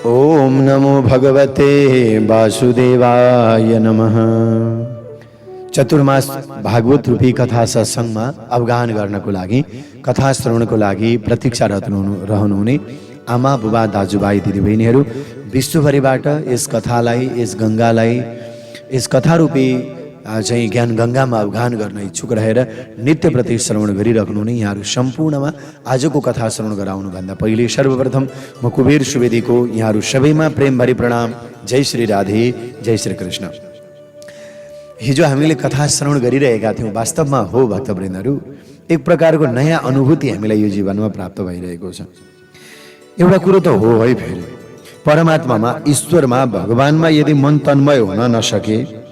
ओम नमो भगवते वासुदेवाय नमः। चतुर्मास भागवत रूपी कथा सत्संगमा अवगाहन गर्नको लागि, कथा श्रवणको लागि प्रतीक्षारत रहनुहुने आमा बुबा दाजुभाइ दिदीबहिनीहरू विश्वभरिबाट यस कथालाई, यस गङ्गालाई, यस कथारूपी चाहिँ ज्ञान गङ्गामा अवगाहन गर्न इच्छुक रहेर नित्य प्रति श्रवण गरिराख्नुहुने यहाँहरू सम्पूर्णमा आजको कथा श्रवण गराउनुभन्दा पहिले सर्वप्रथम म कुबेर सुवेदीको यहाँहरू सबैमा प्रेमभरी प्रणाम। जय श्री राधे, जय श्री कृष्ण। हिजो हामीले कथा श्रवण गरिरहेका थियौँ। वास्तवमा हो भक्तवृन्दहरू, एक प्रकारको नयाँ अनुभूति हामीलाई यो जीवनमा प्राप्त भइरहेको छ। एउटा कुरो त हो है, फेरि परमात्मामा, ईश्वरमा, भगवानमा यदि मन तन्मय हुन नसके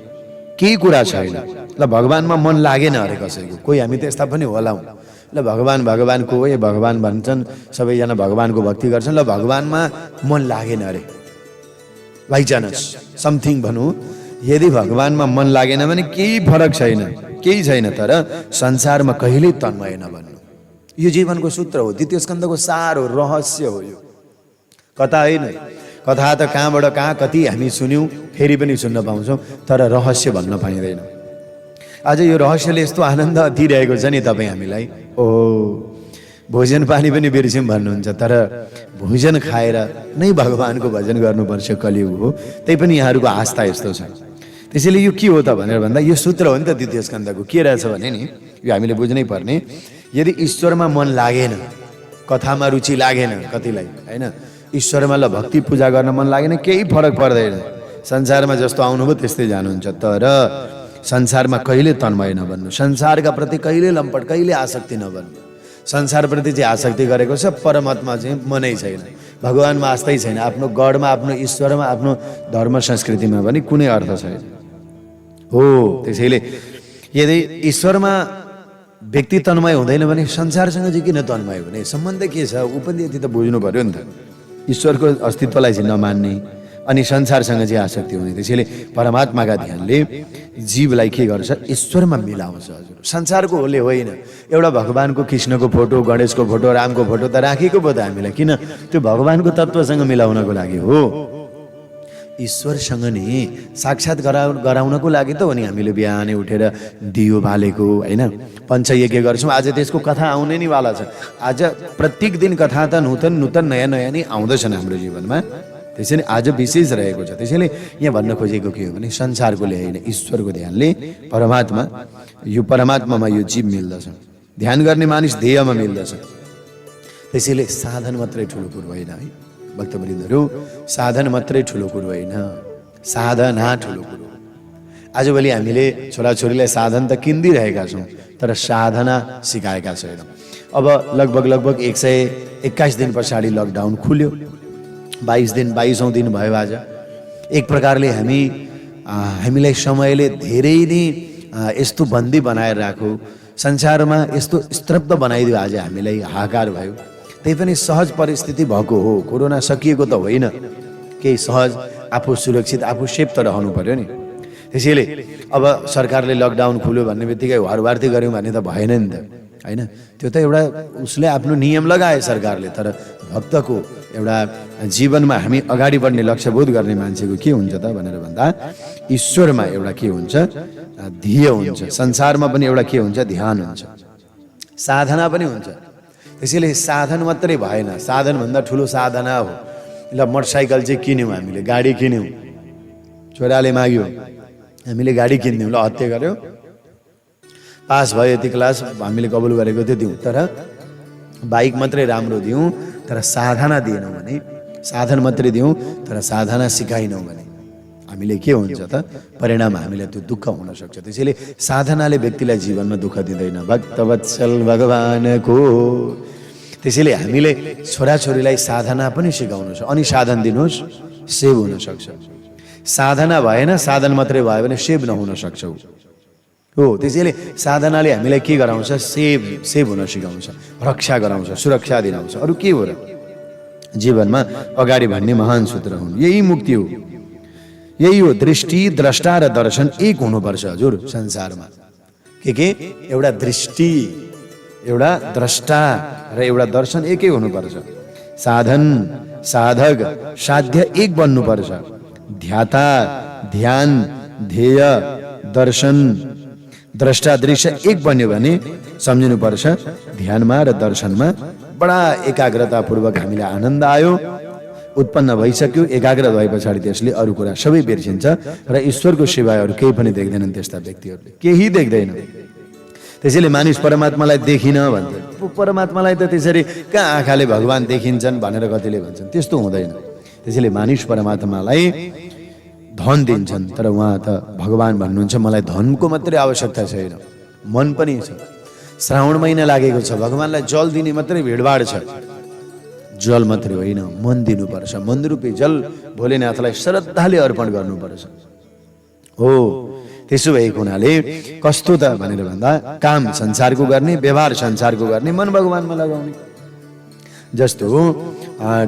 केही कुरा छैन। ल भगवानमा मन लागेन अरे कसैको, कोही हामी त्यस्ता पनि होला। ल भगवान भगवानको हो, भगवान भन्छन्, सबैजना भगवानको भक्ति गर्छन्। ल भगवानमा मन लागेन अरे, बाइचान्स समथिङ भनौँ, यदि भगवानमा मन लागेन भने केही फरक छैन, केही छैन। तर संसारमा कहिल्यै तन्मय नबन्नु, यो जीवनको सूत्र हो। द्वितीय स्कन्धको सार हो, रहस्य हो यो। कथा होइन, कथा त कहाँबाट कहाँ कति हामी सुन्यौँ, फेरि पनि सुन्न पाउँछौँ, तर रहस्य भन्न पाइँदैन। आज यो रहस्यले यस्तो आनन्द दिइरहेको छ नि तपाईँ हामीलाई। ओ भोजन पानी पनि बिर्स्यौँ भन्नुहुन्छ, तर भोजन खाएर नै भगवानको भजन गर्नुपर्छ, कलियुग हो। त्यही पनि यहाँहरूको आस्था यस्तो छ। त्यसैले यो के हो त भनेर भन्दा यो सूत्र हो नि त द्वितीय स्कन्धको। के रहेछ भने नि, यो हामीले बुझ्नै पर्ने, यदि ईश्वरमा मन लागेन, कथामा रुचि लागेन कतिलाई, होइन, ईश्वरमा ल भक्ति पूजा गर्न मन लागेन, केही फरक पर्दैन। संसारमा जस्तो आउनुभयो त्यस्तै जानुहुन्छ। तर संसारमा कहिले तन्मय नबन्नु, संसारका प्रति कहिले लम्पट, कहिले आसक्ति नबन्नु। संसारप्रति चाहिँ आसक्ति गरेको छ, परमात्मा चाहिँ मनै छैन, भगवानमा आस्थै छैन, आफ्नो गढमा, आफ्नो ईश्वरमा, आफ्नो धर्म संस्कृतिमा पनि कुनै अर्थ छैन हो। त्यसैले यदि ईश्वरमा व्यक्ति तन्मय हुँदैन भने संसारसँग चाहिँ किन तन्मय हुने, सम्बन्ध के छ ऊ पनि यति त बुझ्नु पर्यो नि त। ईश्वरको अस्तित्वलाई चाहिँ नमान्ने अनि संसारसँग चाहिँ आसक्ति हुने। त्यसैले परमात्माका ध्यानले जीवलाई के गर्छ, ईश्वरमा मिलाउँछ। हजुर, संसारको होले होइन। एउटा भगवानको, कृष्णको फोटो, गणेशको फोटो, रामको फोटो त राखेको पो त हामीलाई, किन? त्यो भगवानको तत्त्वसँग मिलाउनको लागि हो, ईश्वरसँग नि साक्षात् गराउनको लागि त हो नि हामीले बिहानै उठेर दियो बालेको, होइन, पञ्चयज्ञ गर्छौँ। आज त्यसको कथा आउने नै वाला छ। आज प्रत्येक दिन कथा त नूतन नूतन नयाँ नयाँ नै आउँदछन् हाम्रो जीवनमा। त्यसैले आज विशेष रहेको छ। त्यसैले यहाँ भन्न खोजेको के हो भने संसारकोले होइन, ईश्वरको ध्यानले परमात्मा, यो परमात्मामा यो जीव मिल्दछ, ध्यान गर्ने मानिस ध्येयमा मिल्दछ। त्यसैले साधन मात्रै ठुलो कुरो होइन है भक्तवृन्दहरू, साधन मात्रै ठुलो कुरो होइन, साधना ठुलो कुरो। आजभोलि हामीले छोराछोरीलाई साधन त किनिदिइरहेका छौँ, तर साधना सिकाएका छैनौँ। अब लगभग 121 दिन पछाडि लकडाउन खुल्यो, 22औं दिन भयो आज। एक प्रकारले हामीलाई समयले धेरै नै यस्तो बन्दी बनाएर राख्यो, संसारमा यस्तो स्तब्ध बनाइदियो। आज हामीलाई हाहाकार भयो। त्यही पनि सहज परिस्थिति भएको हो, कोरोना सकिएको त होइन, केही सहज, आफू सुरक्षित, आफू सेफ त रहनु पर्यो नि। त्यसैले अब सरकारले लकडाउन खुल्यो भन्ने बित्तिकै हरवार्ती गऱ्यौँ भने त भएन नि त, होइन। त्यो त एउटा उसले आफ्नो नियम लगाए सरकारले, तर भक्तको एउटा जीवनमा हामी अगाडि बढ्ने लक्ष्यबोध गर्ने मान्छेको के हुन्छ त भनेर भन्दा ईश्वरमा एउटा के हुन्छ, ध्येय हुन्छ। संसारमा पनि एउटा के हुन्छ, ध्यान हुन्छ, साधना पनि हुन्छ। त्यसैले साधन मात्रै भएन, साधनभन्दा ठुलो साधना हो। ल मोटरसाइकल चाहिँ किन्यौँ हामीले, गाडी किन्यौँ, छोराले माग्यो हामीले गाडी किनिदिउँ, ल हत्या गऱ्यो, पास भयो यति क्लास, हामीले कबुल गरेको थियो दिउँ, तर बाइक मात्रै राम्रो दिउँ तर साधना दिएनौँ भने, साधन मात्रै दिउँ तर साधना सिकाइनौँ भने हामीले के हुन्छ त, परिणाम हामीलाई त्यो दुःख हुन सक्छ। त्यसैले साधनाले व्यक्तिलाई जीवनमा दुःख दिँदैन, भक्तवत्सल भगवानको। त्यसैले हामीले छोराछोरीलाई साधना पनि सिकाउनु छ, अनि साधन दिनुहोस्, सेव हुन सक्छ। साधना भएन, साधन मात्रै भयो भने सेव नहुन सक्छ हो। त्यसैले साधनाले हामीलाई के गराउँछ, सेव हुन सिकाउँछ, रक्षा गराउँछ, सुरक्षा दिलाउँछ। अरू के हो र जीवनमा अगाडि बढ्ने महान सूत्र हुन्। यही मुक्ति हो, यही हो। दृष्टि, द्रष्टा र दर्शन एक हुनुपर्छ हजुर संसारमा। के एउटा दृष्टि, एउटा द्रष्टा र एउटा दर्शन एकै हुनुपर्छ। साधन साधक साध्य एक बन्नुपर्छ। ध्याता ध्यान ध्येय दर्शन द्रष्टा दृश्य एक बन्यो भने सम्झिनुपर्छ ध्यानमा र दर्शनमा बडा एकाग्रतापूर्वक हामीलाई आनन्द आयो, उत्पन्न भइसक्यो। एकाग्र भए पछाडि त्यसले अरू कुरा सबै बिर्सिन्छ र ईश्वरको सिवाय अरू केही पनि देख्दैनन् त्यस्ता व्यक्तिहरूले, केही देख्दैन। त्यसैले मानिस परमात्मालाई देखिन भन्छ। परमात्मालाई त त्यसरी कहाँ आँखाले भगवान देखिन्छन् भनेर कतिले भन्छन्, त्यस्तो हुँदैन। त्यसैले मानिस परमात्मालाई धन दिन्छन्, तर उहाँ त भगवान भन्नुहुन्छ मलाई धनको मात्रै आवश्यकता छैन, मन पनि छ। श्रावण महिना लागेको छ, भगवानलाई जल दिने मात्रै भिडभाड छ। जल मात्रै होइन, मन दिनुपर्छ। मन रूपी जल भोलेनाथलाई श्रद्धाले अर्पण गर्नुपर्छ। हो, त्यसो भएको हुनाले कस्तो त भनेर भन्दा काम संसारको गर्ने, व्यवहार संसारको गर्ने, मन भगवानमा लगाउने। जस्तो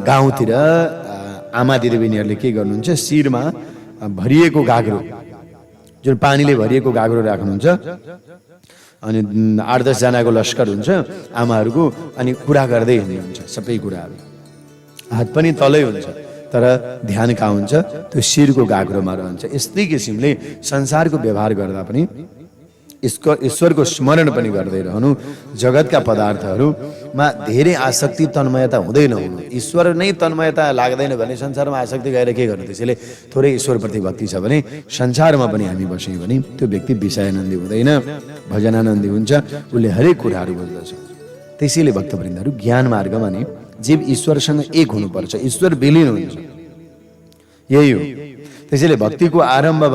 गाउँतिर आमा दिदीबहिनीहरूले के गर्नुहुन्छ, शिरमा भरिएको गाग्रो, जुन पानीले भरिएको गाग्रो राख्नुहुन्छ, अनि 8-10 जनाको लस्कर हुन्छ आमाहरूको, अनि कुरा गर्दै हिँड्नुहुन्छ सबै कुराहरू। हात पनि तलै हुन्छ तर ध्यान कहाँ हुन्छ, त्यो शिरको गाग्रोमा रहन्छ। यस्तै किसिमले संसारको व्यवहार गर्दा पनि ईश्वरको स्मरण पनि गर्दै रहनु, जगतका पदार्थहरूमा धेरै आसक्ति तन्मयता हुँदै नहुनु। ईश्वर नै तन्मयता लाग्दैन भने संसारमा आसक्ति गएर के गर्नु। त्यसैले थोरै ईश्वरप्रति भक्ति छ भने संसारमा पनि हामी बस्यौँ भने त्यो व्यक्ति विषयानन्दी हुँदैन, भजनानन्दी हुन्छ, उसले हरेक कुराहरू बुझ्दछ। त्यसैले भक्तवृन्दहरू ज्ञान मार्गमा नि जीव ईश्वरसँग एक हुनुपर्छ, ईश्वर विलीन हुन्छ, यही हो। त्यसैले भक्तिको आरम्भ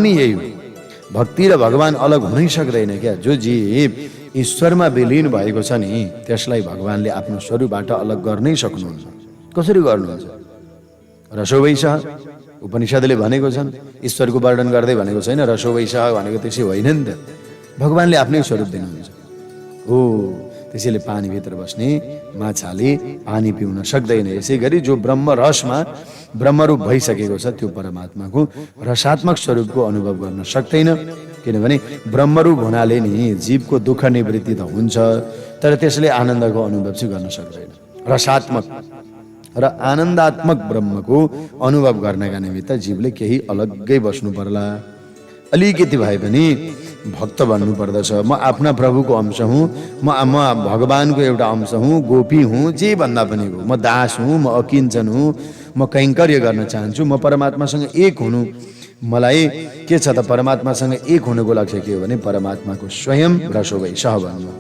नै यही हो। भक्ति र भगवान अलग हुनै सक्दैन क्या। जो जीव ईश्वरमा विलीन भएको छ नि त्यसलाई भगवानले आफ्नो स्वरूपबाट अलग गर्नै सक्नुहुन्छ। कसरी गर्नुहुन्छ? रसोवैसह उपनिषदले भनेको छन्, ईश्वरको वर्णन गर्दै भनेको छैन। रसोवैसह भनेको त्यसै होइन नि त, भगवानले आफ्नै स्वरूप दिनुहुन्छ। हो, त्यसैले पानीभित्र बस्ने माछाले पानी पिउन सक्दैन। यसै गरी जो ब्रह्म रसमा ब्रह्मरूप भइसकेको छ त्यो परमात्माको रसात्मक स्वरूपको अनुभव गर्न सक्दैन। किनभने ब्रह्मरूप हुनाले नि जीवको दुःख निवृत्ति त हुन्छ, तर त्यसले आनन्दको अनुभव चाहिँ गर्न सक्दैन। रसात्मक र आनन्दात्मक ब्रह्मको अनुभव गर्नका निमित्त जीवले केही अलग्गै बस्नु पर्ला। अलिकति भए पनि भक्त भन्नु पर्दछ। म आफ्ना प्रभुको अंश हुँ, म भगवानको एउटा अंश हुँ, गोपी हुँ, जे भन्दा पनि हो। म दास हुँ, म अकिञ्चन हुँ, म कैङ्कर्य गर्न चाहन्छु, म परमात्मासँग एक हुनु। मलाई के छ त, परमात्मासँग एक हुनुको लक्ष्य के हो भने परमात्माको स्वयं रसोवैसह भन्नु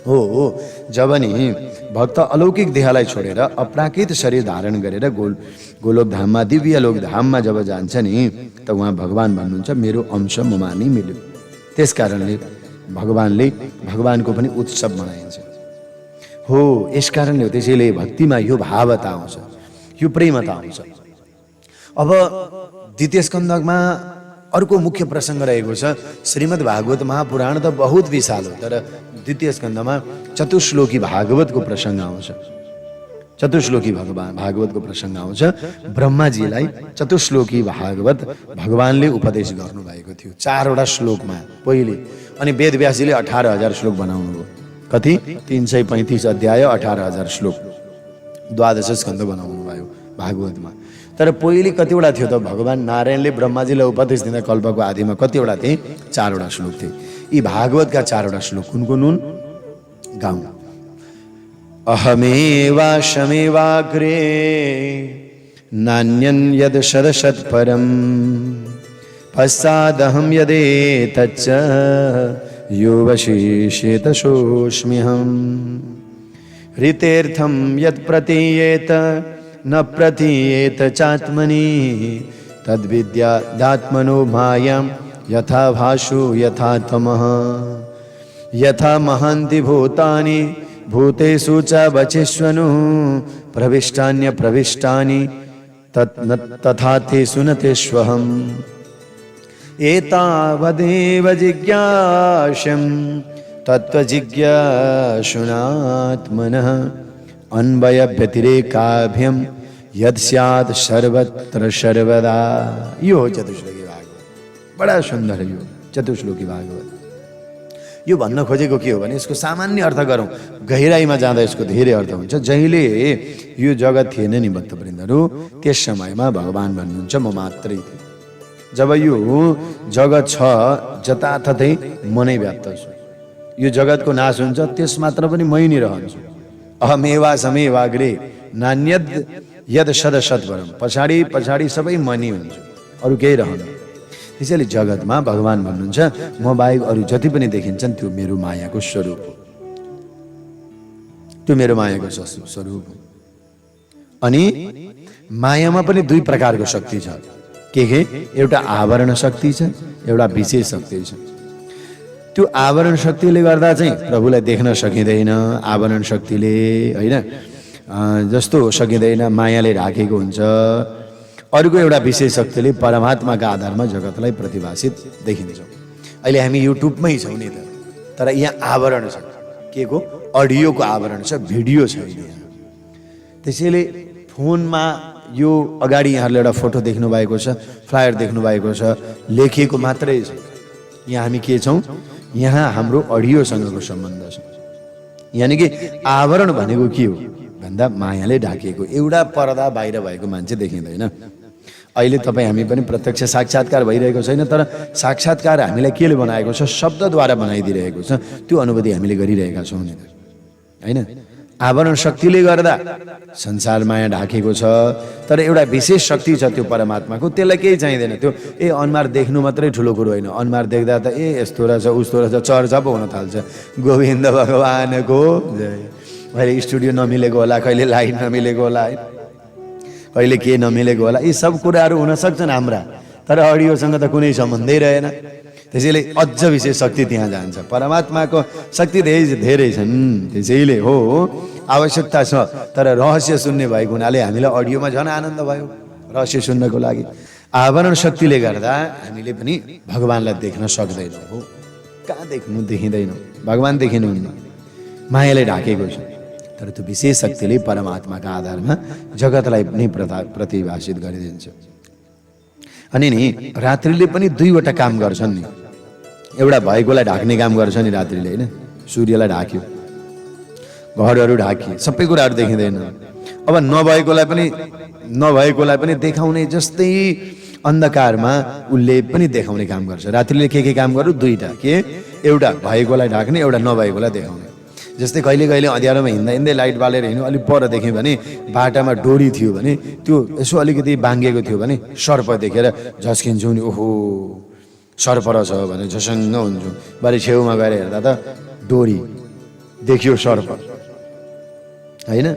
हो। जब नि भक्त अलौकिक देहलाई छोडेर अपराकृत शरीर धारण गरेर गोलोक धाममा, दिव्य लोक धाममा जब जान्छ नि त उहाँ भगवान भन्नुहुन्छ मेरो अंश ममा नि मिल्यो। त्यस कारणले भगवानको पनि उत्सव मनाइन्छ। हो, यस कारणले हो। त्यसैले भक्तिमा यो भावता आउँछ, यो प्रेमता आउँछ। अब द्वितीय स्कन्दमा अर्को मुख्य प्रसङ्ग रहेको छ। श्रीमद् भागवत महापुराण त बहुत विशाल हो, तर द्वितीय स्कन्दमा चतुश्लोकी भागवतको प्रसङ्ग आउँछ। चतुश्लोकी भागवतको प्रसङ्ग आउँछ। ब्रह्माजीलाई चतुश्लोकी भागवत भगवानले उपदेश गर्नुभएको थियो 4वटा श्लोकमा पहिले। अनि वेदव्यासजीले 18,000 श्लोक बनाउनु हो। कति? 335 अध्याय 18,000 श्लोक 12 स्कन्द बनाउनु भयो भागवतमा। तर पहिले कतिवटा थियो त? भगवान नारायणले ब्रह्माजीलाई उपदेश दिँदा कल्पको आदिमा कतिवटा थिए? 4वटा श्लोक थिए। यी भागवतका 4वटा श्लोक कुन कुन हुन्? गाउँ। अहमेवाशमेवाग्रे नान्यं यद शदशत् परं पश्चादहं यदेतच्च यो वशिष्येत सोऽस्म्यहम् ऋतेर्थं यत् प्रतीयेत न प्रतीयेत चात्मनि तद्विद्यादात्मनो मायां यथा भासो यथा तमः यथा महन्ति भूतानि भूतेषु च वचिष्वनु प्रविष्टान्यप्रविष्टानि तथा तेषु न तेष्वहम् एतावदेव जिज्ञास्यं तत्त्वजिज्ञासुनात्मनः अन्वयव्यतिरेकाभ्यं यत् स्यात् सर्वत्र सर्वदा। यो चतुश्लोकी भागवत, बड़ा सुंदर है यो चतुश्लोकी भागवत। यो भन्न खोजेको के हो भने यसको सामान्य अर्थ गरौँ, गहिराइमा जाँदा यसको धेरै अर्थ हुन्छ। जहिले यो जगत थिएन नि भक्तवृन्दहरू, त्यस समयमा भगवान् भन्नुहुन्छ म मात्रै थिएँ। जब यो जगत छ जताततै म नै व्याप्त छु। यो जगतको नाश हुन्छ त्यस मात्र पनि मै नै रहन्छु। अहमेवा समेवाग्रे नान्यद यद सदसत्वरम, पछाडि पछाडि सबै म नै हुन्छु, अरू केही रहन्न। त्यसैले जगतमा भगवान् भन्नुहुन्छ म बाहेक अरू जति पनि देखिन्छन् त्यो मेरो मायाको स्वरूप हो, त्यो मेरो मायाको स्वरूप हो। अनि मायामा पनि दुई प्रकारको शक्ति छ। के एउटा आवरण शक्ति छ, एउटा विशेष शक्ति छ। त्यो आवरण शक्तिले गर्दा चाहिँ प्रभुलाई देख्न सकिँदैन। आवरण शक्तिले होइन जस्तो सकिँदैन, मायाले ढाकेको हुन्छ। अर्को एउटा विशेष शक्तिले परमात्माका आधारमा जगतलाई प्रतिभाषित देखिन्छ। अहिले हामी युट्युबमै छौँ नि त, तर यहाँ आवरण छ। के को? अडियोको आवरण छ, भिडियो छैन यहाँ। त्यसैले फोनमा यो अगाडि यहाँहरूले एउटा फोटो देख्नु भएको छ, फ्लायर देख्नु भएको छ, लेखिएको मात्रै छ। यहाँ हामी के छौँ? यहाँ हाम्रो अडियोसँगको सम्बन्ध छ। यानि कि आवरण भनेको के हो भन्दा मायाले ढाकिएको एउटा पर्दा बाहिर भएको मान्छे देखिँदैन। अहिले तपाईँ हामी पनि प्रत्यक्ष साक्षात्कार भइरहेको छैन, तर साक्षात्कार हामीलाई केले बनाएको छ? शब्दद्वारा बनाइदिरहेको छ। त्यो अनुभूति हामीले गरिरहेका छौँ नि, होइन? आवरण शक्तिले गर्दा संसार माया ढाकेको छ, तर एउटा विशेष शक्ति छ त्यो परमात्माको, त्यसलाई केही चाहिँदैन। त्यो अनुहार देख्नु मात्रै ठुलो कुरो होइन। अनुहार देख्दा त यस्तो रहेछ उस्तो रहेछ चर्चा पो हुन थाल्छ। गोविन्द भगवानको जय। कहिले स्टुडियो नमिलेको होला, कहिले लाइट नमिलेको होला, कहिले के नमिलेको होला, यी सब कुराहरू हुन सक्छन् हाम्रा, तर अडियोसँग त कुनै सम्बन्धै रहेन। त्यसैले अझ विशेष शक्ति त्यहाँ जान्छ। परमात्माको शक्ति धेरै छन्, त्यसैले हो आवश्यकता छ। तर रहस्य सुन्ने भएको हुनाले हामीलाई अडियोमा झन् आनन्द भयो रहस्य सुन्नको लागि। आवरण शक्तिले गर्दा हामीले पनि भगवान्लाई देख्न सक्दैनौँ। हो कहाँ देखिँदैनौँ, भगवान् देखिनुहुन्न, मायाले ढाकेको छ। तर त्यो विशेष शक्तिले परमात्माका आधारमा जगतलाई पनि प्रतिभाषित गरिदिन्छ। अनि नि रात्रिले पनि दुईवटा काम गर्छन् नि। एउटा भएकोलाई ढाक्ने काम गर्छ नि रात्रिले, होइन? सूर्यलाई ढाक्यो, घरहरू ढाकियो, सबै कुराहरू देखिँदैन। अब नभएकोलाई पनि देखाउने जस्तै अन्धकारमा उसले पनि देखाउने काम गर्छ। रात्रिले के काम गर्यो? दुईटा। के? एउटा भएकोलाई ढाक्ने, एउटा नभएकोलाई देखाउने। जस्तै कहिले कहिले अँध्यारोमा हिँड्दै लाइट बालेर हिँड्यो, अलिक पर देख्यो भने बाटामा डोरी थियो भने त्यो यसो अलिकति बाङ्गेको थियो भने सर्प देखेर झस्किन्छौँ नि, ओहो सर्प रहेछ भने झसङ्ग हुन्छौँ। भरे छेउमा गएर हेर्दा त डोरी देखियो, सर्प होइन?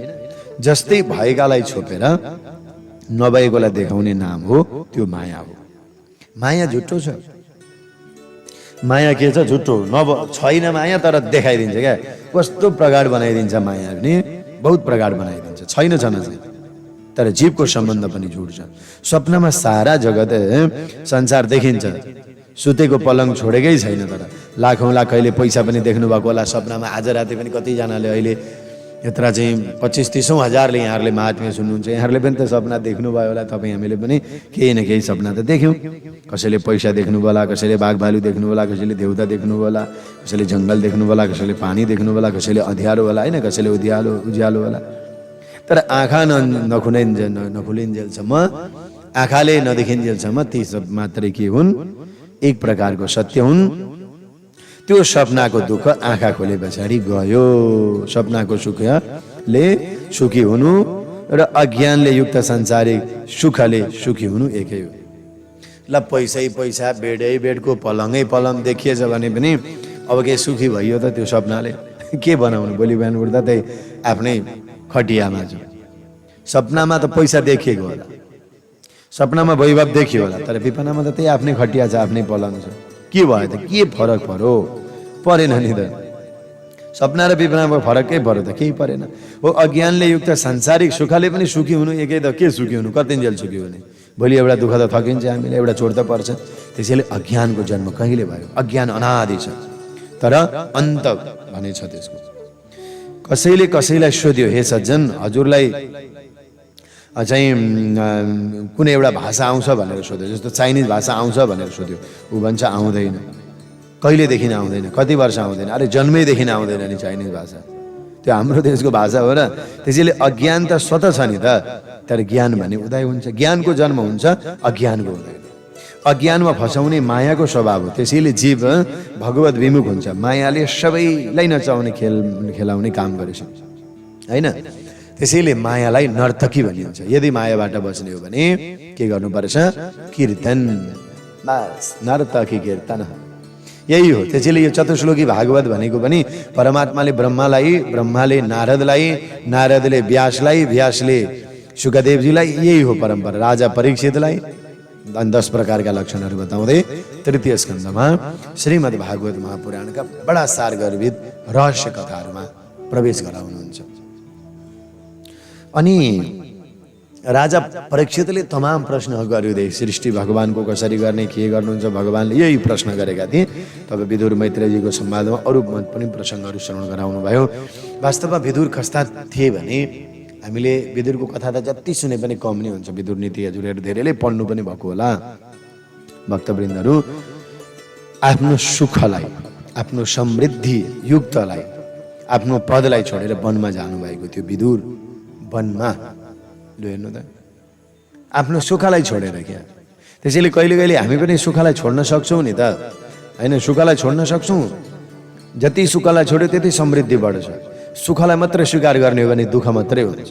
जस्तै भएकालाई छोपेर नभएकोलाई देखाउने नाम हो त्यो माया हो। माया झुट्टो छ। माया के छ? झुट्टो छैन माया, तर देखाइदिन्छ क्या। कस्तो प्रगाड बनाइदिन्छ माया पनि, बहुत प्रगाड बनाइदिन्छ। छैन चाहिँ, तर जीवको सम्बन्ध पनि झुट छ। स्वप्नमा सारा जगत संसार देखिन्छ, सुतेको पलङ छोडेकै छैन। तर लाखौँ लाख कहिले पैसा पनि देख्नु भएको होला सपनामा। आज राति पनि कतिजनाले अहिले यत्र चाहिँ 25-30 हजारले यहाँहरूले महात्म्य सुन्नुहुन्छ। यहाँहरूले पनि त सपना देख्नुभयो होला, तपाईँ हामीले पनि केही न केही सपना त देख्यौँ। कसैले पैसा देख्नु होला, कसैले बाघ भालु देख्नु होला, कसैले देउता देख्नु होला, कसैले जङ्गल देख्नु होला, कसैले पानी देख्नु होला, कसैले अँध्यारो होला, होइन? कसैले उज्यालो होला। तर आँखा नखुलिन्जेलसम्म, आँखाले नदेखिन्जेलसम्म ती सब मात्रै के हुन्? एक प्रकारको सत्य हुन्। त्यो सपनाको दुःख आँखा खोले पछाडि गयो। सपनाको सुखले सुखी हुनु र अज्ञानले युक्त संसारिक सुखले सुखी हुनु एकै हो। ल पैसा बेडको पलङ देखिएछ भने पनि अब के सुखी भइयो त त्यो सपनाले? के बनाउनु? भोलि बिहान उठ्दा त्यही आफ्नै खटियामा छ। सपनामा त पैसा देखिएको होला, सपनामा वैभव देखियो होला, तर विपनामा त त्यही आफ्नै खटिया छ, आफ्नै पलङ छ। के भयो त? के फरक परेन नि त। सपना र विपनामा फरकै पऱ्यो त? केही परेन। हो अज्ञानले युक्त सांसारिक सुखले पनि सुखी हुनु एकै त। के सुखी हुनु? कतिन्जेल सुखी हुने? भोलि एउटा दुःख त थकिन्छ हामीले, एउटा चोट त पर्छ। त्यसैले अज्ञानको जन्म कहिले भयो? अज्ञान अनादि छ, तर अन्त भने छ त्यसको। कसैले कसैलाई सोध्यो, हे सज्जन हजुरलाई चाहिँ कुनै एउटा भाषा आउँछ भनेर सोध्यो। जस्तो चाइनिज भाषा आउँछ भनेर सोध्यो, ऊ भन्छ आउँदैन। कहिलेदेखि आउँदैन, कति वर्ष आउँदैन, अरे जन्मैदेखि आउँदैन नि चाइनिज भाषा। त्यो हाम्रो देशको भाषा हो र। त्यसैले अज्ञान त स्वतः छ नि त, तर ज्ञान भने उदय हुन्छ। ज्ञानको जन्म हुन्छ, अज्ञानको हुँदैन। अज्ञानमा फसाउने मायाको स्वभाव हो। त्यसैले जीव भगवत विमुख हुन्छ। मायाले सबैलाई नचाउने खेलाउने काम गरेछ हैन। त्यसैले मायालाई नर्तकी भनिन्छ। यदि मायाबाट बच्ने हो भने के गर्नुपर्छ? कीर्तन, बस नर्तकी कीर्तन, यही हो। त्यसैले यो चतुश्लोकी भागवत भनेको पनि परमात्माले ब्रह्मालाई, ब्रह्माले नारदलाई, नारदले व्यासलाई, व्यासले शुकदेवजीलाई, यही हो परम्परा। राजा परीक्षितलाई 10 प्रकारका लक्षणहरू बताउँदै तृतीय स्कन्धमा श्रीमद् भागवत महापुराणका बडा सारगर्भित रहस्य कथाहरूमा प्रवेश गराउनुहुन्छ। अनि राजा परीक्षितले तमाम प्रश्नहरू गर्दै सृष्टि भगवानको कसरी गर्ने, के गर्नुहुन्छ भगवानले, यही प्रश्न गरेका थिए। तब विदुर मैत्रेयजीको संवादमा अरू पनि प्रसङ्गहरू श्रवण गराउनु भयो। वास्तवमा विदुर कस्ता थिए भने हामीले विदुरको कथा त जति सुने पनि कम नै हुन्छ। विदुर नीति हजुरहरू धेरैले पढ्नु पनि भएको होला। भक्तवृन्दहरू आफ्नो सुखलाई, आफ्नो समृद्धि युक्तलाई, आफ्नो पदलाई छोडेर वनमा जानुभएको थियो विदुर। वनमा हेर्नु त, आफ्नो सुखलाई छोडेर क्या। त्यसैले कहिले कहिले हामी पनि सुखलाई छोड्न सक्छौँ नि त हैन। सुखलाई छोड्न सक्छौँ, जति सुखलाई छोड्यो त्यति समृद्धि बढ्छ। सुखलाई मात्रै स्वीकार गर्ने हो भने दुःख मात्रै हुन्छ।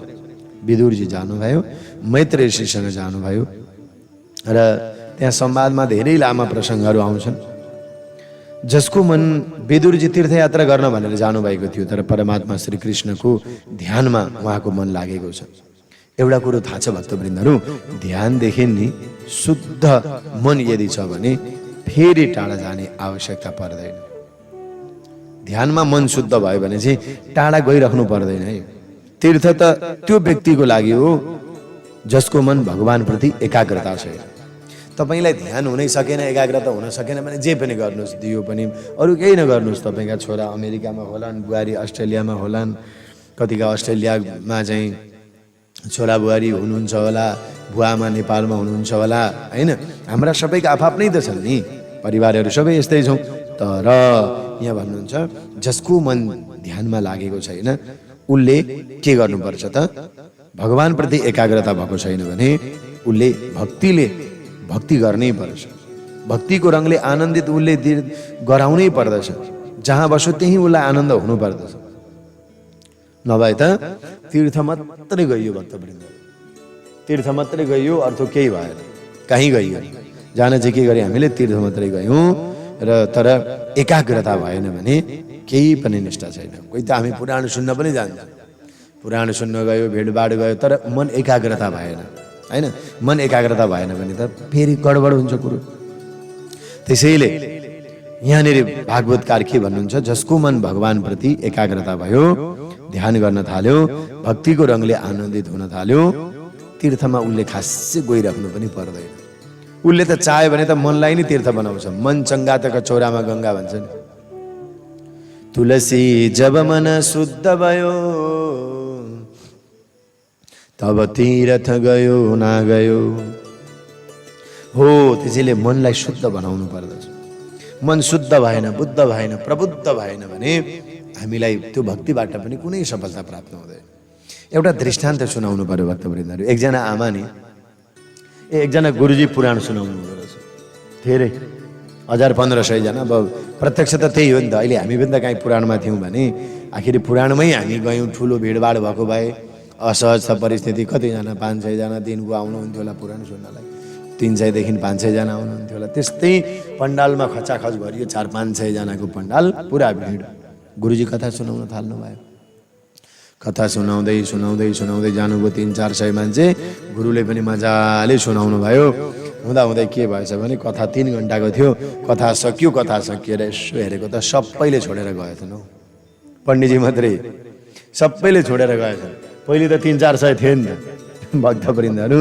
विदुरजी जानुभयो, मैत्रेय ऋषिसँग जानुभयो र त्यहाँ संवादमा धेरै लामा प्रसङ्गहरू आउँछन्। जसको मन विदुरजी तीर्थयात्रा गर्न भनेर जानुभएको थियो, तर परमात्मा श्रीकृष्णको ध्यानमा उहाँको मन लागेको छ। एउटा कुरो थाहा छ भक्तवृन्दहरू, ध्यानदेखि नि शुद्ध मन यदि छ भने फेरि टाढा जाने आवश्यकता पर्दैन। ध्यानमा मन शुद्ध भयो भने चाहिँ टाढा गइराख्नु पर्दैन है। तीर्थ त त्यो व्यक्तिको लागि हो जसको मन भगवानप्रति एकाग्रता छ। तपाईलाई ध्यान हुनै सकेन, एकाग्रता हुन सकेन भने जे पनि गर्नुहोस्, दियो पनि, अरू केही नगर्नुहोस्। तपाईँका छोरा अमेरिकामा होलान्, बुहारी अस्ट्रेलियामा होलान्, कतिका अस्ट्रेलियामा चाहिँ छोरा बुहारी हुनुहुन्छ होला, बुवामा नेपालमा हुनुहुन्छ होला हैन। हाम्रा सबैका आफ्नै त छन् नि, परिवारहरू सबै यस्तै छौँ। तर यहाँ भन्नुहुन्छ जसको मन ध्यानमा लागेको छैन उसले के गर्नुपर्छ त? भगवानप्रति एकाग्रता भएको छैन भने उसले भक्ति गर्नै पर्छ। भक्तिको रङले आनन्दित उसले गराउनै पर्दछ। जहाँ बस्यो त्यही उसलाई आनन्द हुनु पर्दछ। नभए त तीर्थ मात्रै गइयो भक्तवृन्द, तीर्थ मात्रै गइयो, अर्थ केही भएन, कहीँ गइयो। जान चाहिँ के गरे हामीले? तीर्थ मात्रै गयौँ र तर एकाग्रता भएन भने केही पनि निष्ठा छैन। कोही त हामी पुराण सुन्न पनि जान्छ, पुराण सुन्न गयो, भेटभाड गयो, तर मन एकाग्रता भएन हैन। मन एकाग्रता भएन भने त फेरि गडबड हुन्छ कुरो। त्यसैले यहाँनिर भागवतकार के भन्नुहुन्छ? जसको मन भगवानप्रति एकाग्रता भयो, ध्यान गर्न थाल्यो, भक्तिको रङले आनन्दित हुन थाल्यो, तीर्थमा उसले खासै गइराख्नु पनि पर्दैन। उसले त चाह्यो भने त मनलाई नै तीर्थ बनाउँछ। मन चङ्गा त कचौरामा गङ्गा भन्छ नि। तुलसी जब मन शुद्ध भयो तब तीर्थ गयो ना गयो हो। त्यसैले मनलाई शुद्ध बनाउनु पर्दछ। मन शुद्ध भएन, बुद्ध भएन, प्रबुद्ध भएन भने हामीलाई त्यो भक्तिबाट पनि कुनै सफलता प्राप्त हुँदैन। एउटा दृष्टान्त सुनाउनु पर्यो भक्तवृन्दहरू। एकजना आमा नि एकजना गुरुजी पुराण सुनाउनु हुँदो रहेछ। धेरै 1000-1500 जना। अब प्रत्यक्ष त त्यही हो नि त। अहिले हामी पनि त कहीँ पुराणमा थियौँ भने आखिर पुराणमै हामी गयौँ। ठुलो भिडभाड भएको भए असहज छ परिस्थिति, कतिजना 500 जना दिनको आउनुहुन्थ्यो होला पुराण सुन्नलाई। 300 देखि 500 जना आउनुहुन्थ्यो होला। त्यस्तै पण्डालमा खचाखच भरियो, 400-500 जनाको पण्डाल, पुरा भिड। गुरुजी कथा सुनाउन थाल्नु भयो। कथा सुनाउँदै सुनाउँदै सुनाउँदै जानुभयो 300-400 मान्छे। गुरुले पनि मजाले सुनाउनु भयो। हुँदा हुँदै के भएछ भने कथा 3 घण्टाको थियो। कथा सकियो, कथा सकिएर यसो हेरेको त सबैले छोडेर गएछन् हौ। पण्डितजी मात्रै सबैले छोडेर गएछन्। पहिले त 300-400 थिए नि त भक्तवृन्दहरू।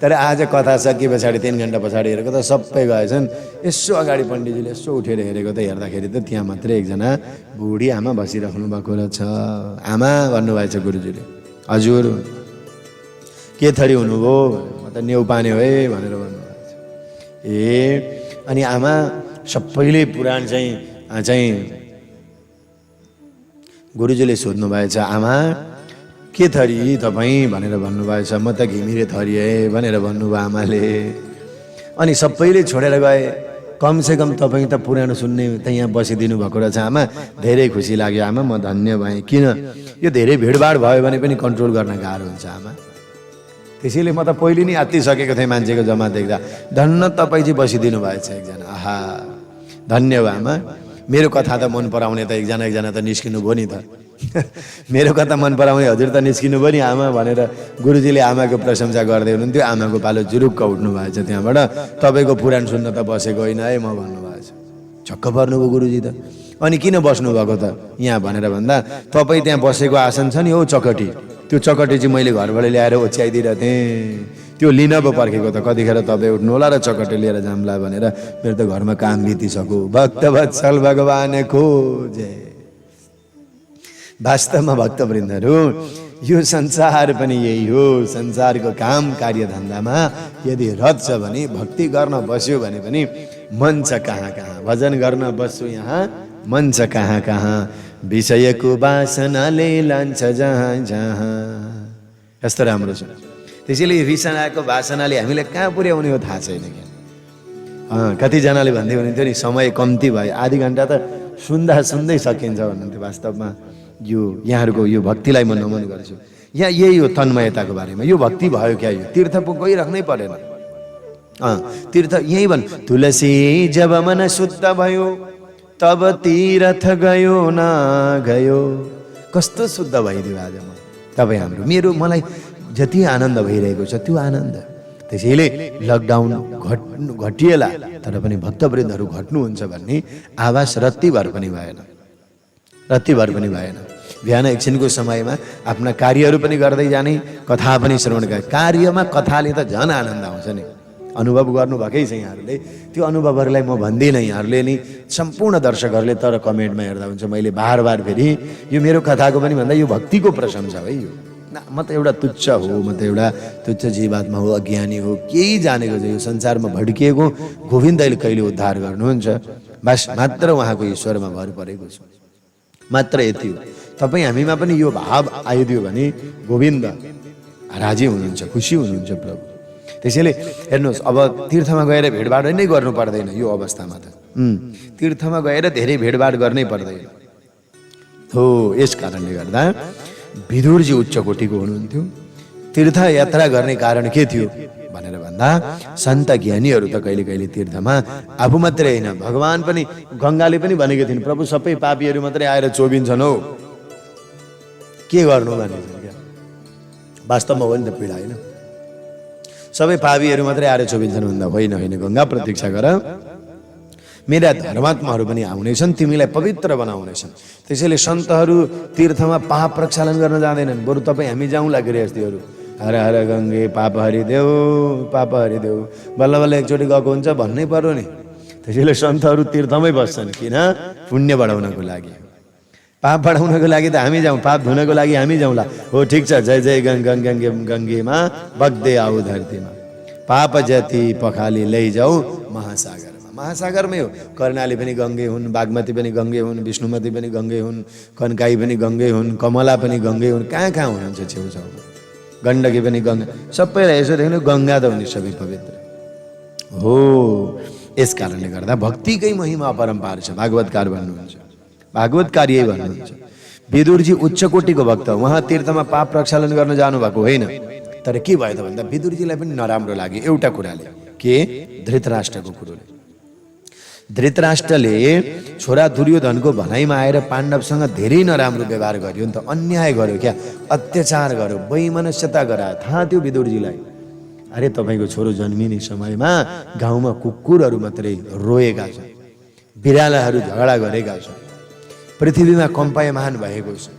तर आज कथा सकिए पछाडि 3 घण्टा पछाडि हेरेको त सबै गएछन्। यसो अगाडि पण्डितजीले यसो उठेर हेरेको त हेर्दाखेरि त त्यहाँ मात्रै एकजना बुढी आमा बसिराख्नु भएको रहेछ। आमा भन्नुभएछ गुरुजीले। हजुर के थरी हुनुभयो? म त न्यौपाने हो है भनेर भन्नुभएछ। अनि आमा सबैले पुराण चाहिँ चाहिँ गुरुजीले सोध्नु भएछ, आमा के थरी तपाईँ भनेर भन्नुभएछ। म त घिमिरे थरी है भनेर भन्नुभयो आमाले। अनि सबैले छोडेर गए। कमसेकम तपाईँ त पुरानो सुन्ने त यहाँ बसिदिनु भएको रहेछ आमा, धेरै खुसी लाग्यो आमा, म धन्य भएँ। किन यो धेरै भिडभाड भयो भने पनि कन्ट्रोल गर्न गाह्रो हुन्छ आमा। त्यसैले म त पहिले नै आत्तिसकेको थिएँ मान्छेको जम्मा देख्दा। धन्न तपाईँ चाहिँ बसिदिनु भएछ एकजना। आहा धन्य भयो आमा। मेरो कथा त मन पराउने त एकजना त निस्किनु भयो नि त। मेरो कथा मन पराउने हजुर त निस्किनु भयो नि आमा भनेर गुरुजीले आमाको प्रशंसा गर्दै हुनुहुन्थ्यो। आमाको पालो जुरुक्क उठ्नु भएछ त्यहाँबाट। तपाईँको पुराण सुन्न त बसेको होइन है म भन्नुभएछ। छक्क पर्नुभयो गुरुजी त। अनि किन बस्नुभएको त यहाँ भनेर भन्दा, तपाईँ त्यहाँ बसेको आसन छ नि हो चकटी, त्यो चकटी चाहिँ मैले घरबाट ल्याएर ओछ्याइदिरहेको थिएँ। त्यो लिन पो पर्खेको त कतिखेर तपाईँ उठ्नु होला र चकटी लिएर जाम्ला भनेर। मेरो त घरमा काम बितिसक्यो। भक्तवत्सल भगवान खोजे। वास्तवमा भक्तवृन्दहरू यो संसार पनि यही हो। संसारको काम कार्य धन्दामा यदि रत छ भने, भक्ति गर्न बस्यो भने पनि मन छ कहाँ कहाँ, भजन गर्न बस्छु यहाँ मन छ कहाँ कहाँ, विषयको वासनाले लान्छ जहाँ जहाँ। यस्तो राम्रो छ। त्यसैले यो विषयको वासनाले हामीले कहाँ पुर्याउने हो थाहा छैन क्या। कतिजनाले भन्दै हुनुहुन्थ्यो नि समय कम्ती भयो, आधी घन्टा त सुन्दा सुन्दै सकिन्छ भन्नुहुन्थ्यो। वास्तवमा यो यहाँहरूको यो भक्तिलाई म नमन गर्छु। यहाँ यही हो तन्मयताको बारेमा। यो भक्ति भयो क्या, यो तीर्थ पो गइराख्नै परेन। तीर्थ यही भन्, तुलसी जब मन शुद्ध भयो तब तीर्थ गयो न गयो। कस्तो शुद्ध भइदियो आज म तपाईँ हाम्रो। मेरो मलाई जति आनन्द भइरहेको छ त्यो आनन्द। त्यसैले लकडाउन घटिएला तर पनि भक्तवृन्दहरू घट्नुहुन्छ भन्ने आवाज रत्तिभर पनि भएन, रत्तिभर पनि भएन। बिहान एकछिनको समयमा आफ्ना कार्यहरू पनि गर्दै जाने, कथा पनि श्रवण गरे। कार्यमा कथाले त झन् आनन्द आउँछ नि। अनुभव गर्नुभएकै छ यहाँहरूले। त्यो अनुभवहरूलाई म भन्दिनँ, यहाँहरूले नि सम्पूर्ण दर्शकहरूले तर कमेन्टमा हेर्दा हुन्छ। मैले बार बार फेरि यो मेरो कथाको पनि भन्दा यो भक्तिको प्रशंसा है। यो म त एउटा तुच्छ हो, म त एउटा तुच्छ जीवात्मा हो, अज्ञानी हो, केही जानेको छ। यो संसारमा भड्किएको गोविन्दले कहिले उद्धार गर्नुहुन्छ। बस मात्र उहाँको ईश्वरमा भर परेको छ, मात्र यति हो। तपाईँ हामीमा पनि यो भाव आइदियो भने गोविन्द राजी हुनुहुन्छ, खुसी हुनुहुन्छ प्रभु। त्यसैले हेर्नुहोस्, अब तीर्थमा गएर भिडभाड नै गर्नु पर्दैन यो अवस्थामा त। तीर्थमा गएर धेरै भिडभाड गर्नै पर्दैन हो। यस कारणले गर्दा विदुरजी उच्च कोटिको हुनुहुन्थ्यो। तीर्थ यात्रा गर्ने कारण के थियो भनेर भन्दा, सन्त ज्ञानीहरू त कहिले कहिले तीर्थमा आफू मात्रै होइन, भगवान पनि, गङ्गाले पनि भनेको थिइन्, प्रभु सबै पापीहरू मात्रै आएर चोबिन्छन् हौ, के गर्नु भने। वास्तवमा हो नि त पीडा होइन। सबै पापीहरू मात्रै आएर चोबिन्छन् भन्दा होइन, होइन। गङ्गा प्रतीक्षा गर, मेरा धर्मात्माहरू पनि आउनेछन्, तिमीलाई पवित्र बनाउनेछन्। त्यसैले सन्तहरू तीर्थमा पाप प्रक्षालन गर्न जाँदैनन्। बरु तपाईँ हामी जाउँला गृहस्थीहरू, हर हर गङ्गे पाप हरिदेऊ, पाप हरिदेऊ, बल्ल बल्ल एकचोटि गएको हुन्छ भन्नै पर्यो नि। त्यसैले सन्तहरू तीर्थमै बस्छन्। किन? पुण्य बढाउनको लागि। पाप बढाउनको लागि त हामी जाउँ, पाप धुनको लागि हामी जाउँला। हो ठिक छ, जय जय गङ्गे गङ्गेमा बग्दै आऊ धरतीमा, पाप जति पखाली लैजाऊ महासागरमा। महासागरमै हो। कर्णाली पनि गङ्गे हुन्, बागमती पनि गङ्गे हुन्, विष्णुमती पनि गङ्गे हुन्, कनकाई पनि गङ्गे हुन्, कमला पनि गङ्गे हुन्। कहाँ कहाँ हुनुहुन्छ छेउछाउमा? गण्डकी पनि गङ्गा। सबैलाई यसो देख्नु, गङ्गा त हुने सबै पवित्र हो। यस कारणले गर्दा भक्तिकै महिमा अपरम्पार छ। भागवतकार भन्नुहुन्छ, भागवतकार यही भन्नुहुन्छ। विदुरजी उच्च कोटिको भक्त, उहाँ तीर्थमा पाप प्रक्षालन गर्न जानुभएको होइन। तर के भयो त भन्दा, विदुरजीलाई पनि नराम्रो लाग्यो एउटा कुराले। के? धृतराष्ट्रको कुरोले। धृतराष्ट्रले छोरा दुर्योधनको भनाइमा आएर पाण्डवसँग धेरै नराम्रो व्यवहार गर्यो नि त। अन्याय गर्यो क्या, अत्याचार गर्यो, वैमनस्यता गरायो। थाहा थियो विदुरजीलाई। अरे तपाईँको छोरो जन्मिने समयमा गाउँमा कुकुरहरू मात्रै रोएका छन्, बिरालाहरू झगडा गरेका छन्, पृथ्वीमा कम्पायमान भएको छ,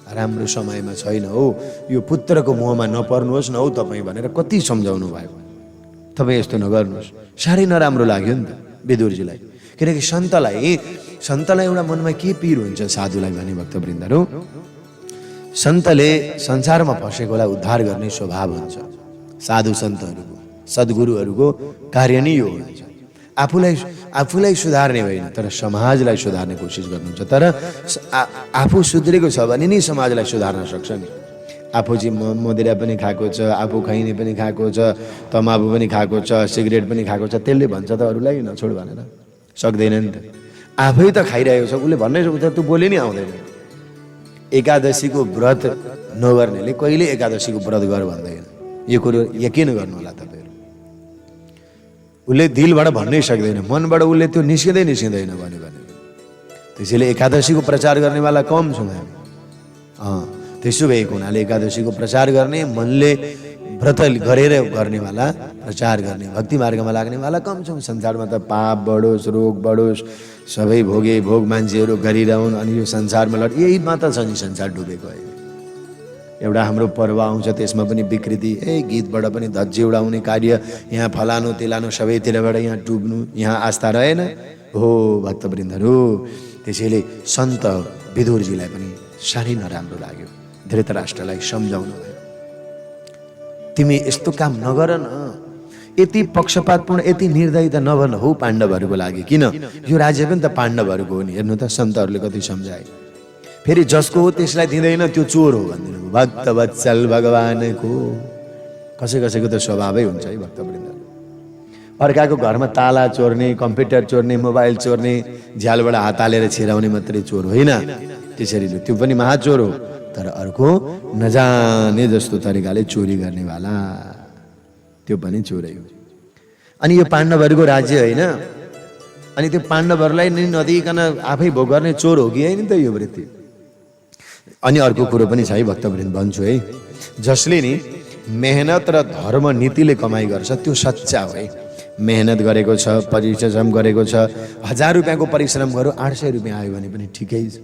राम्रो समयमा छैन हो, यो पुत्रको मोहमा नपर्नुहोस् न हौ तपाईँ भनेर कति सम्झाउनु भयो। तपाईँ यस्तो नगर्नुहोस्। साह्रै नराम्रो लाग्यो नि त विदुरजीलाई। किनकि सन्तलाई एउटा मनमा के पीर हुन्छ साधुलाई भने भक्तवृन्दहरू, सन्तले संसारमा फसेकोलाई उद्धार गर्ने स्वभाव हुन्छ। साधु सन्तहरूको, सद्गुरुहरूको कार्य नै यो हुन्छ। आफूलाई सुधार्ने होइन तर समाजलाई सुधार्ने कोसिस गर्नुहुन्छ। तर आफू सुध्रेको छ भने नि समाजलाई सुधार्न सक्छ नि। आफू चाहिँ मदिरा पनि खाएको छ, आफू खैनी पनि खाएको छ, तमाबु पनि खाएको छ, सिगरेट पनि खाएको छ, त्यसले भन्छ त अरूलाई नछोड भनेर? सक्दैन नि त। आफै त खाइरहेको छ, उसले भन्नै सक्छ, तँ बोले नि आउँदैन। एकादशीको व्रत नगर्नेले कहिले एकादशीको व्रत गर भन्दैन। यो कुरो यकिन गर्नु होला तपाईँहरू। उसले दिलबाट भन्नै सक्दैन, मनबाट उसले त्यो निस्किँदैन भन्यो भने। त्यसैले एकादशीको प्रचार गर्नेवाला कम छौँ हामी। त्यसो भएको हुनाले एकादशीको प्रचार गर्ने, मनले व्रत गरेर गर्नेवाला, प्रचार गर्ने, भक्ति मार्गमा लाग्नेवाला कम छौँ। संसारमा त पाप बढोस्, रोग बढोस्, सबै भोग मान्छेहरू गरिरहन् अनि यो संसारमा यही मात्र छ नि संसार डुबेको है। एउटा हाम्रो पर्व आउँछ त्यसमा पनि विकृति, गीतबाट पनि धज्जी उडाउने कार्य, यहाँ फलानु तिलानु सबैतिरबाट यहाँ डुब्नु, यहाँ आस्था रहेन हो भक्तवृन्दहरू। त्यसैले सन्त विदुरजीलाई पनि साह्रै नराम्रो लाग्यो। धृतराष्ट्रलाई सम्झाउनु भयो, तिमी यस्तो काम नगर न, यति पक्षपातपूर्ण यति निर्दयी त नभन हो पाण्डवहरूको लागि। किन? यो राज्य पनि त पाण्डवहरूको हो नि। हेर्नु त सन्तहरूले कति सम्झाए। फेरि जसको हो त्यसलाई दिँदैन, त्यो चोर हो भनिदिनु। भक्तवत्सल भगवानको कसैको त स्वभावै हुन्छ है भक्तवृन्द। अर्काको घरमा ताला चोर्ने, कम्प्युटर चोर्ने, मोबाइल चोर्ने, झ्यालबाट हात हालेर छिराउने मात्रै चोर होइन। त्यसरी त्यो पनि महाचोर हो। तर अर्को नजाने जस्तो तरिकाले चोरी गर्नेवाला, त्यो पनि चोरै हो। अनि यो पाण्डवहरूको राज्य होइन, अनि त्यो पाण्डवहरूलाई नि नदिकन आफै भोग गर्ने चोर हो कि होइन त यो वृत्ति। अनि अर्को कुरो पनि छ है भक्तवृन्द, भन्छु है, जसले नि मेहनत र धर्म नीतिले कमाइ गर्छ त्यो सच्चा हो है। मेहनत गरेको छ, परिश्रम गरेको छ, 1000 रुपियाँको परिश्रम गर्यो, 800 रुपियाँ आयो भने पनि ठिकै छ।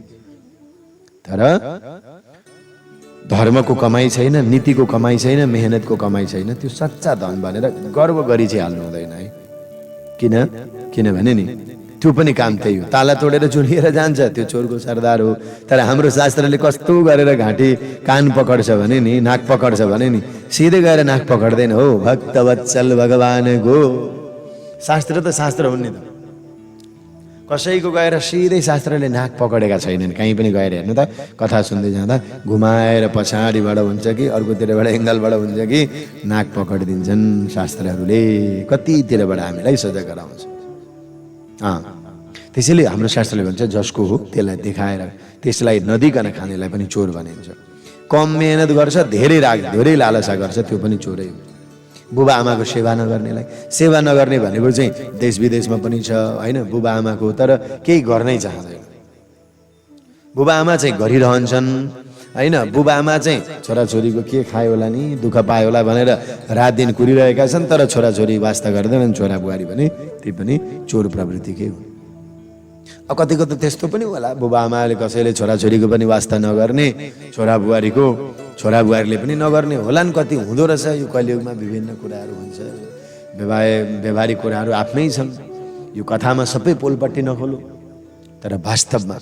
तर धर्मको कमाइ छैन, नीतिको कमाइ छैन, मेहनतको कमाइ छैन, त्यो सच्चा धन भनेर गर्व गरी चाहिँ हाल्नु हुँदैन है। किनभने नि त्यो पनि काम त्यही हो। ताला तोडेर चोरिएर जान्छ, त्यो चोरको सरदार हो। तर हाम्रो शास्त्रले कस्तो गरेर घाँटी कान पकड्छ भने नि, नाक पकड्छ भने नि, सिधै गएर नाक पकड्दैन हो। भक्तवत्सल भगवानको शास्त्र त शास्त्र हुन् नि त। कसैको गएर सिधै शास्त्रले नाक पकडेका छैनन्। कहीँ पनि गएर हेर्नु त, कथा सुन्दै जाँदा घुमाएर पछाडिबाट हुन्छ कि अर्कोतिरबाट एङ्गलबाट हुन्छ कि नाक पकडिदिन्छन् शास्त्रहरूले। कतितिरबाट हामीलाई सजा गराउँछ। त्यसैले हाम्रो शास्त्रले भन्छ जसको हो त्यसलाई देखाएर त्यसलाई नदिकन खानेलाई पनि चोर भनिन्छ। कम मेहनत गर्छ, धेरै लालसा गर्छ, त्यो पनि चोरै हो। बुबा आमाको सेवा नगर्नेलाई, सेवा नगर्ने भनेको चाहिँ देश विदेशमा पनि छ होइन, बुबा आमाको, तर केही गर्नै चाहँदैन। बुबा आमा चाहिँ गरिरहन्छन् होइन। बुबा आमा चाहिँ छोराछोरीको के खायो होला नि, दुःख पायो होला भनेर रात दिन कुरिरहेका छन्, तर छोराछोरी वास्ता गर्दैनन्। छोरा बुहारी भने ती पनि चोर प्रवृत्तिकै हो। कतिको त त्यस्तो पनि होला, बुबा आमाले कसैले छोराछोरीको पनि वास्ता नगर्ने, छोरा बुहारीले पनि नगर्ने होलान्। कति हुँदो रहेछ यो कलियुगमा, विभिन्न कुराहरू हुन्छ। व्यवहारिक कुराहरू आफ्नै छन्। यो कथामा सबै पोलपट्टि नखोलो, तर वास्तवमा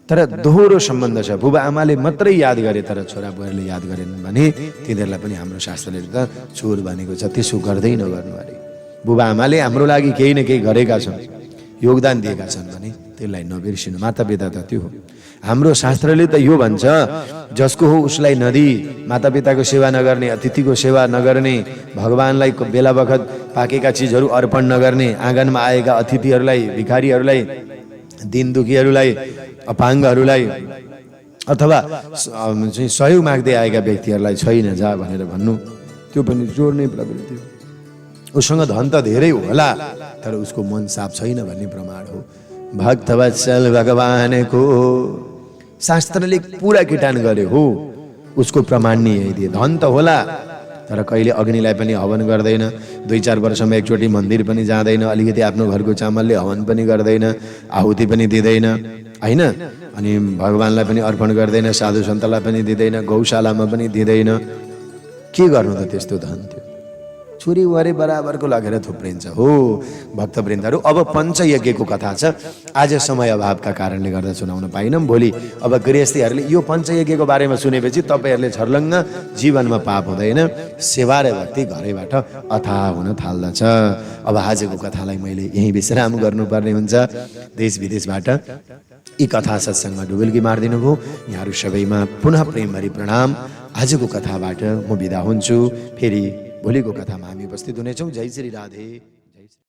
तर दोहोरो सम्बन्ध छ। बुबा आमाले मात्रै याद गरे तर छोरा बुहारीले याद गरेनन् भने तिनीहरूलाई पनि हाम्रो शास्त्रले त चोर भनेको छ। त्यसो गर्दै नगर्नु अरे। बुबा आमाले हाम्रो लागि केही न केही गरेका छन्, योगदान दिएका छन् भने त्यसलाई नबिर्सिनु। मातापिता त त्यो हो। हाम्रो शास्त्रले त यो भन्छ, जसको हो उसलाई नदी, मातापिताको सेवा नगर्ने, अतिथिको सेवा नगर्ने, भगवानलाई बेला बखत पाकेका चिजहरू अर्पण नगर्ने, आँगनमा आएका अतिथिहरूलाई, भिखारीहरूलाई, दिन दुखीहरूलाई, अपाङ्गहरूलाई अथवा सहयोग माग्दै आएका व्यक्तिहरूलाई छैन जा भनेर भन्नु, त्यो पनि चोर नै प्रवृत्ति हो। उसँग धन त धेरै होला तर उसको मन साफ छैन भन्ने प्रमाण हो। भक्तवत्सल भगवानको शास्त्रले पुरा किटान गर्यो हो, उसको प्रमाण नै यही दिए। धन त होला तर कहिले अग्निलाई पनि हवन गर्दैन, 2-4 वर्षमा एकचोटि मन्दिर पनि जाँदैन, अलिकति आफ्नो घरको चामलले हवन पनि गर्दैन, आहुति पनि दिँदैन हैन, अनि भगवानलाई पनि अर्पण गर्दैन, साधु सन्तलाई पनि दिँदैन, गौशालामा पनि दिँदैन। के गर्नु त त्यस्तो धन? त्यो छुरी वरे बराबरको लगेर थुप्रिन्छ हो भक्तवृन्दहरू। अब पञ्चयज्ञको कथा छ। आज समय अभावका कारणले गर्दा सुनाउन पाइनौँ। भोलि अब गृहस्थीहरूले यो पञ्चयज्ञको बारेमा सुनेपछि तपाईँहरूले छर्लङ्ग जीवनमा पाप हुँदैन, सेवा र भक्ति घरैबाट अथाह हुन थाल्दछ। अब आजको कथालाई मैले यहीँ विश्राम गर्नुपर्ने हुन्छ। देश विदेशबाट यी कथा सत्सङ्गमा डुबुल्की मारिदिनु भयो। यहाँहरू सबैमा पुनः प्रेमभरी प्रणाम। आजको कथाबाट म बिदा हुन्छु। फेरि भोलिको कथामा हामी उपस्थित हुनेछौँ। जय श्री राधे।